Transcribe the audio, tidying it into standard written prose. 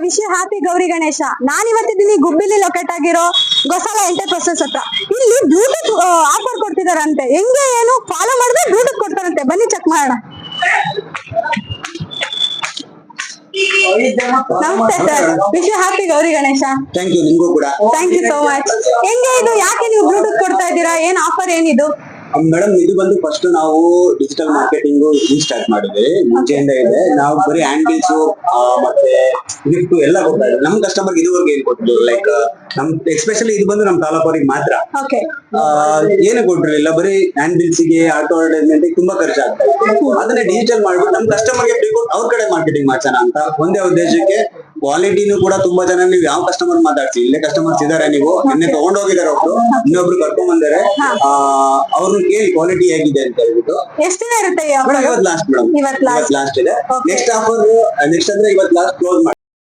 Wish happy Gauri Ganesha. ನಾನ್ ಇವತ್ತಿದ್ದೀನಿ ಗುಬ್ಬಿಲಿ ಲೊಕೇಟ್ ಆಗಿರೋ ಗೊಸಾಲ ಎಂಟರ್ಪ್ರೈಸಸ್ ಹತ್ರ. ಇಲ್ಲಿ ಬ್ಲೂಟೂತ್ ಆಫರ್ ಕೊಡ್ತಿದಾರಂತೆ. ಹೆಂಗೆ ಏನು ಫಾಲೋ ಮಾಡಿದ್ರೆ ಬ್ಲೂಟೂತ್ ಕೊಡ್ತಾರಂತೆ. ಬನ್ನಿ ಚೆಕ್ ಮಾಡೋಣ. ನಮಸ್ತೆ sir, wish happy Gauri Ganesha. Thank you, ನಿಮಗೂ ಕೂಡ ಥ್ಯಾಂಕ್ ಯು ಸೋ ಮಚ್. ಹೆಂಗೆ ಇದು, ಯಾಕೆ ನೀವು ಬ್ಲೂಟೂತ್ ಕೊಡ್ತಾ ಇದ್ದೀರಾ, ಏನ್ ಆಫರ್ ಏನಿದು? ಮೇಡಮ್, ಇದು ಬಂದು ಫಸ್ಟ್ ನಾವು ಡಿಜಿಟಲ್ ಮಾರ್ಕೆಟಿಂಗ್ ಸ್ಟಾರ್ಟ್ ಮಾಡಿದ್ವಿ. ಮುಂಚೆಯಿಂದ ಇದೆ. ನಾವು ಬರೀ ಹ್ಯಾಂಡಲ್ಸ್ ಮತ್ತೆ ಗಿಫ್ಟ್ ಎಲ್ಲ ಕೊಡ್ತಾ ಇದ್ದೀವಿ ನಮ್ ಕಸ್ಟಮರ್. ಇದುವರೆಗೆ ಏನ್ ಕೊಟ್ಟಿದ್ದು ಲೈಕ್ ನಮ್ ಎಸ್ಪೆಷಲಿ ಇದು ಬಂದು ನಮ್ ತಾಲೂಕವ್ರಿಗೆ ಮಾತ್ರ. ಏನು ಕೊಟ್ಟಿರ್ಲಿಲ್ಲ. ಬರೀ ಹ್ಯಾಂಡ್ ಬಿಲ್ಸ್ ಗೆ, ಆಟೋ ಅಡ್ವರ್ಟೈಸ್ಮೆಂಟ್ ತುಂಬಾ ಖರ್ಚು ಆಗ್ತಾ ಇತ್ತು. ಅದನ್ನ ಡಿಜಿಟಲ್ ಮಾಡ್ಬಿಟ್ಟು ನಮ್ ಕಸ್ಟಮರ್ ಗೆ ಅವ್ರ ಕಡೆ ಮಾರ್ಕೆಟಿಂಗ್ ಮಾಡ್ಸೋಣ ಅಂತ ಒಂದೇ ಉದ್ದೇಶಕ್ಕೆ. ಕ್ವಾಲಿಟಿನೂ ಕೂಡ ತುಂಬಾ ಜನ, ನೀವು ಯಾವ ಕಸ್ಟಮರ್ ಮಾತಾಡ್ಸಿ, ಇಲ್ಲೇ ಕಸ್ಟಮರ್ಸ್ ಇದಾರೆ, ನೀವು ನಿನ್ನೆ ತಗೊಂಡ್ ಹೋಗಿದಾರೆ, ಒಬ್ರು ಇನ್ನೊಬ್ರು ಕರ್ಕೊಂಡ್ ಬಂದಾರೆ, ಅವ್ರನ್ನ ಕೇಳಿ ಕ್ವಾಲಿಟಿ ಹೇಗಿದೆ ಅಂತ ಹೇಳ್ಬಿಟ್ಟು. ಎಷ್ಟು ದಿನ ಇರುತ್ತೆ? ಇವತ್ತು ಲಾಸ್ಟ್ ಮೇಡಮ್, ಇವತ್ತು ಲಾಸ್ಟ್ ಇದೆ. ನೆಕ್ಸ್ಟ್ ಆಫರ್, ನೆಕ್ಸ್ಟ್ ಅಂದ್ರೆ ಇವತ್ತು ಲಾಸ್ಟ್ ಕ್ಲೋಸ್ ಮಾಡಿ.